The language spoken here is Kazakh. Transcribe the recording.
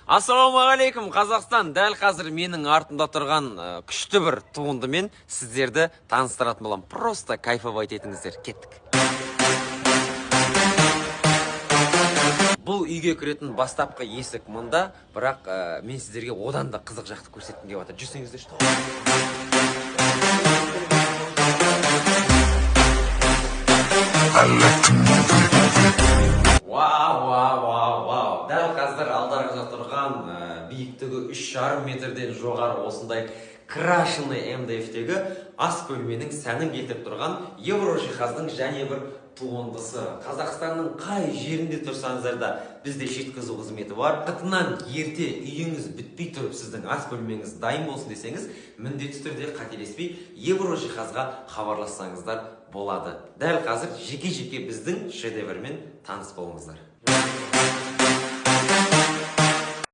Ассалаумағалейкум, Қазақстан. Дәл қазір менің артымда тұрған күшті бір туындымен сіздерді таныстыратын боламын. Просто кайфовать етіңіздер. Кеттік. Бұл үйге кіретін бастапқы есік мұнда, бірақ мен сіздерге одан да қызық жақты көрсеткім келіп жатыр. Жүрсеңіздер, что? Вау. Дәл қазір алдарыңызда тұрған биіктігі 3,5 метрден жоғары осындай крашеный МДФ-тегі ас бөлменің сәнін келтіріп тұрған Еврожиһаздың және бір туындысы. Қазақстанның қай жерінде тұрсаңыздар да бізде жеткізу қызметі бар. Вақытынан ерте үйіңіз бітпей тұрып сіздің ас бөлмеңіз дайын болсын десеңіз, міндетті түрде қателеспей Еврожиһазға хабарлассаңыздар болады. Дәл қазір жеке-жеке біздің шедеврмен таныс болыңыздар.